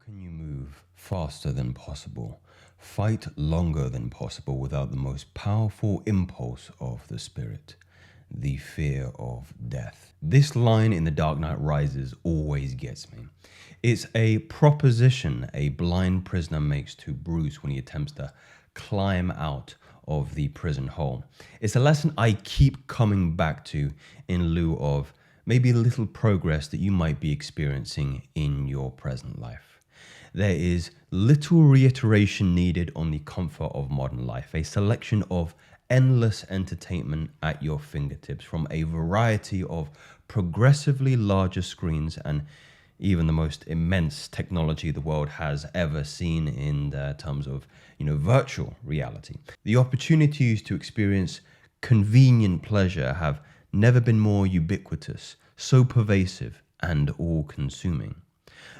can you move faster than possible, fight longer than possible without the most powerful impulse of the spirit, the fear of death? This line in The Dark Knight Rises always gets me. It's a proposition a blind prisoner makes to Bruce when he attempts to climb out of the prison hole. It's a lesson I keep coming back to in lieu of maybe a little progress that you might be experiencing in your present life. There is little reiteration needed on the comfort of modern life, a selection of endless entertainment at your fingertips from a variety of progressively larger screens and even the most immense technology the world has ever seen in terms of, virtual reality. The opportunities to experience convenient pleasure have never been more ubiquitous, so pervasive and all-consuming.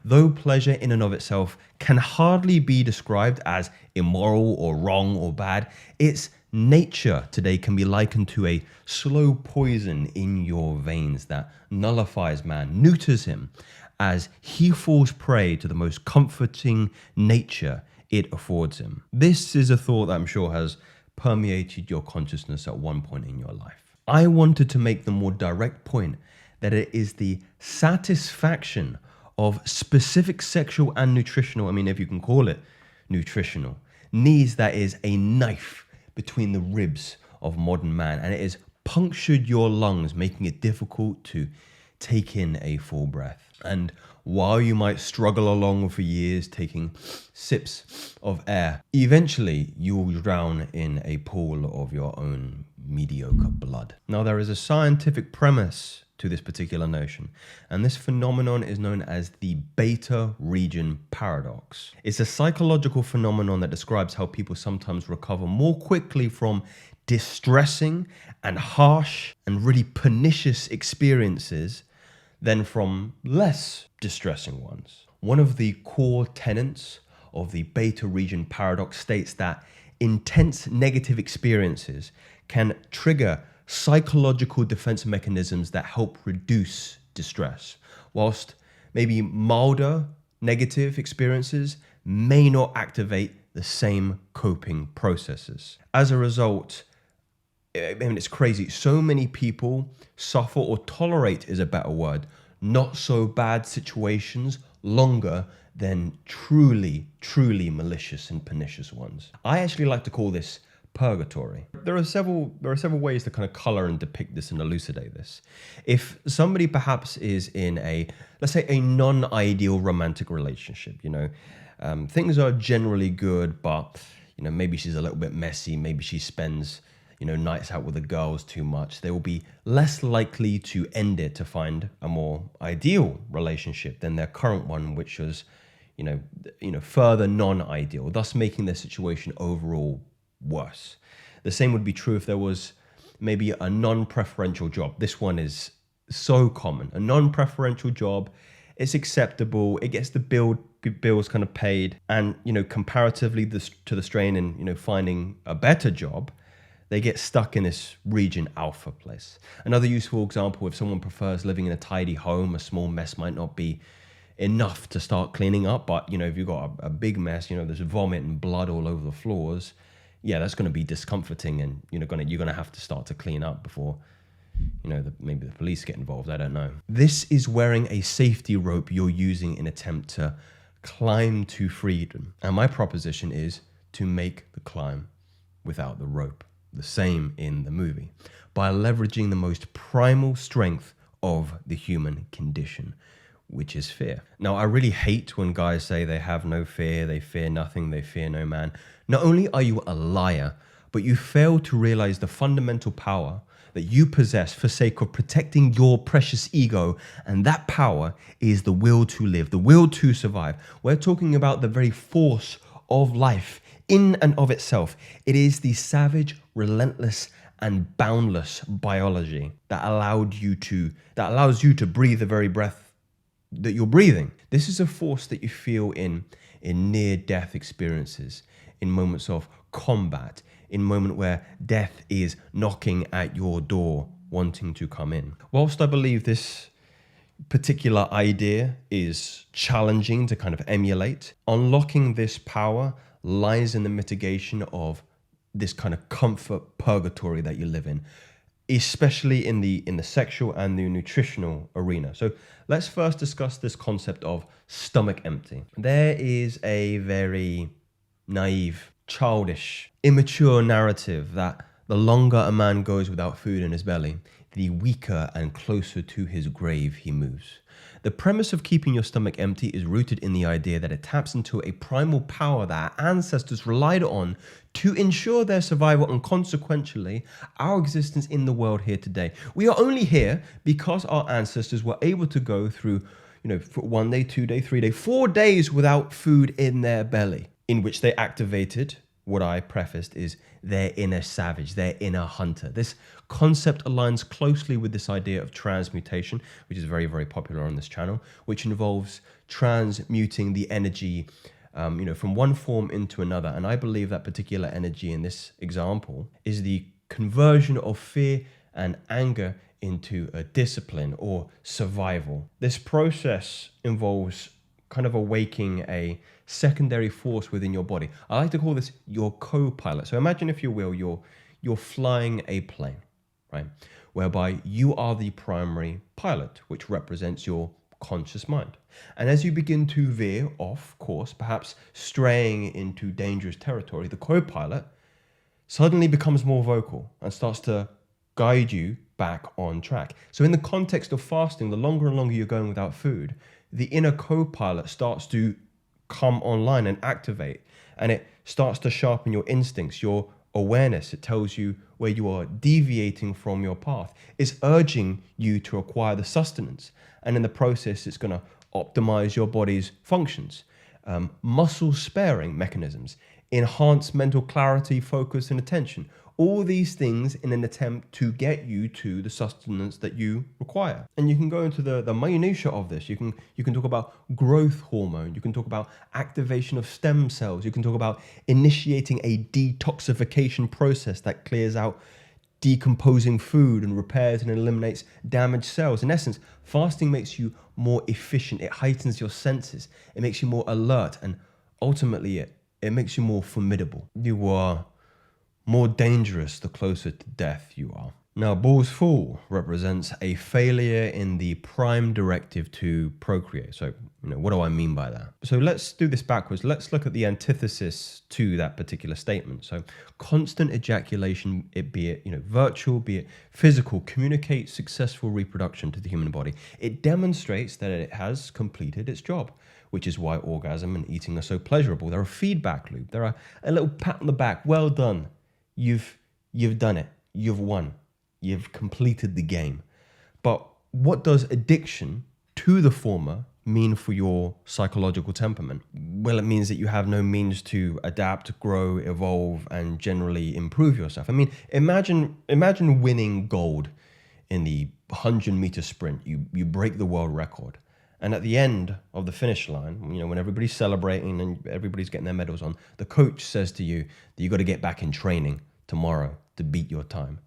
Though pleasure in and of itself can hardly be described as immoral or wrong or bad, its nature today can be likened to a slow poison in your veins that nullifies man, neuters him, as he falls prey to the most comforting nature it affords him. This is a thought that I'm sure has permeated your consciousness at one point in your life. I wanted to make the more direct point that it is the satisfaction of specific sexual and nutritional, if you can call it nutritional, needs that is a knife between the ribs of modern man, and it has punctured your lungs, making it difficult to take in a full breath. And while you might struggle along for years taking sips of air, eventually you'll drown in a pool of your own mediocre blood. Now, there is a scientific premise to this particular notion, and this phenomenon is known as the beta region paradox. It's a psychological phenomenon that describes how people sometimes recover more quickly from distressing and harsh and really pernicious experiences than from less distressing ones. One of the core tenets of the beta region paradox states that intense negative experiences can trigger psychological defense mechanisms that help reduce distress, whilst maybe milder negative experiences may not activate the same coping processes. As a result, it's crazy. So many people suffer, or tolerate is a better word, not so bad situations longer than truly, truly malicious and pernicious ones. I actually like to call this purgatory. There are several ways to kind of color and depict this and elucidate this. If somebody perhaps is in let's say a non-ideal romantic relationship, things are generally good, but maybe she's a little bit messy, maybe she spends nights out with the girls too much, they will be less likely to end it to find a more ideal relationship than their current one, which was, further non-ideal, thus making their situation overall worse. The same would be true if there was maybe a non-preferential job. This one is so common. A non-preferential job, it's acceptable, it gets the bills kind of paid, and comparatively to the strain in finding a better job, they get stuck in this region alpha place. Another useful example, if someone prefers living in a tidy home, a small mess might not be enough to start cleaning up, but if you've got a big mess, there's vomit and blood all over the floors, yeah, that's going to be discomforting, and you're going to have to start to clean up before maybe the police get involved. I don't know. This is wearing a safety rope you're using in attempt to climb to freedom, and my proposition is to make the climb without the rope. The same in the movie, by leveraging the most primal strength of the human condition, which is fear. Now, I really hate when guys say they have no fear, they fear nothing, they fear no man. Not only are you a liar, but you fail to realize the fundamental power that you possess for sake of protecting your precious ego, and that power is the will to live, the will to survive. We're talking about the very force of life in and of itself. It is the savage, relentless, and boundless biology that allows you to breathe the very breath that you're breathing. This is a force that you feel in near-death experiences, in moments of combat, in moment where death is knocking at your door, wanting to come in. Whilst I believe this, particular idea is challenging to kind of emulate. Unlocking this power lies in the mitigation of this kind of comfort purgatory that you live in, especially in the sexual and the nutritional arena. So let's first discuss this concept of stomach empty. There is a very naive, childish, immature narrative that the longer a man goes without food in his belly, the weaker and closer to his grave he moves. The premise of keeping your stomach empty is rooted in the idea that it taps into a primal power that our ancestors relied on to ensure their survival and consequently our existence in the world here today. We are only here because our ancestors were able to go through, for 1 day, 2 day, 3 day, 4 days without food in their belly, in which they activated what I prefaced is their inner savage, their inner hunter. This concept aligns closely with this idea of transmutation, which is very, very popular on this channel, which involves transmuting the energy, from one form into another. And I believe that particular energy in this example is the conversion of fear and anger into a discipline or survival. This process involves kind of awaking a secondary force within your body. I like to call this your co-pilot. So imagine, if you will, you're flying a plane, right? Whereby you are the primary pilot, which represents your conscious mind. And as you begin to veer off course, perhaps straying into dangerous territory, the co-pilot suddenly becomes more vocal and starts to guide you back on track. So in the context of fasting, the longer and longer you're going without food, the inner co-pilot starts to come online and activate, and it starts to sharpen your instincts, your awareness. It tells you where you are deviating from your path. It's urging you to acquire the sustenance, and in the process it's going to optimize your body's functions, muscle sparing mechanisms, enhance mental clarity, focus, and attention. All these things in an attempt to get you to the sustenance that you require. And you can go into the minutiae of this. You can talk about growth hormone. You can talk about activation of stem cells. You can talk about initiating a detoxification process that clears out decomposing food and repairs and eliminates damaged cells. In essence, fasting makes you more efficient. It heightens your senses. It makes you more alert, and ultimately it makes you more formidable. You are more dangerous the closer to death you are. Now, balls full represents a failure in the prime directive to procreate. So, what do I mean by that? So let's do this backwards. Let's look at the antithesis to that particular statement. So constant ejaculation, be it virtual, be it physical, communicates successful reproduction to the human body. It demonstrates that it has completed its job, which is why orgasm and eating are so pleasurable. They're a feedback loop. They're a little pat on the back. Well done. You've done it. You've won. You've completed the game. But what does addiction to the former mean for your psychological temperament? Well, it means that you have no means to adapt, grow, evolve, and generally improve yourself. I mean, imagine winning gold in the 100-meter sprint. You break the world record. And at the end of the finish line, when everybody's celebrating and everybody's getting their medals on, the coach says to you that you got to get back in training tomorrow to beat your time.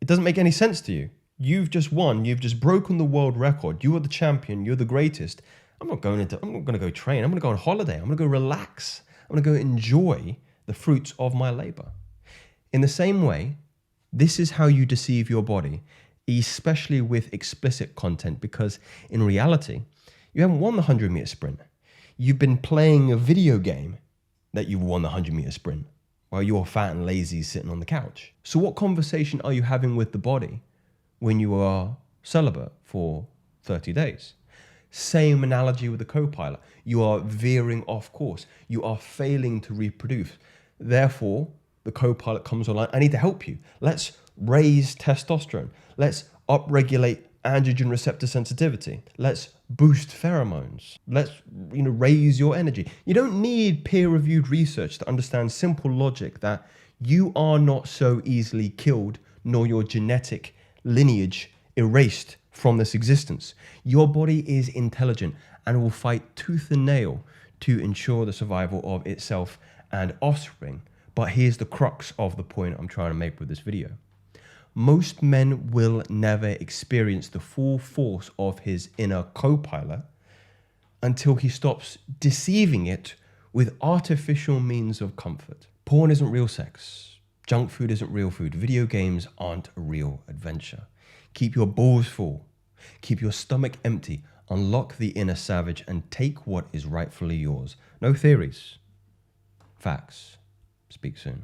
It doesn't make any sense to you. You've just won. You've just broken the world record. You are the champion. You're the greatest. I'm not going to go train. I'm going to go on holiday. I'm going to go relax. I'm going to go enjoy the fruits of my labor. In the same way, this is how you deceive your body, especially with explicit content, because in reality, you haven't won the 100-meter sprint. You've been playing a video game that you've won the 100-meter sprint while you're fat and lazy sitting on the couch. So what conversation are you having with the body when you are celibate for 30 days? Same analogy with the co-pilot. You are veering off course. You are failing to reproduce. Therefore, the co-pilot comes online. I need to help you. Let's raise testosterone. Let's upregulate androgen receptor sensitivity. Let's boost pheromones. Let's raise your energy. You don't need peer-reviewed research to understand simple logic that you are not so easily killed, nor your genetic lineage erased from this existence. Your body is intelligent and will fight tooth and nail to ensure the survival of itself and offspring. But here's the crux of the point I'm trying to make with this video. most men will never experience the full force of his inner co-pilot until he stops deceiving it with artificial means of comfort. Porn isn't real sex. Junk food isn't real food. Video games aren't a real adventure. Keep your balls full. Keep your stomach empty. Unlock the inner savage and take what is rightfully yours. No theories. Facts. Speak soon.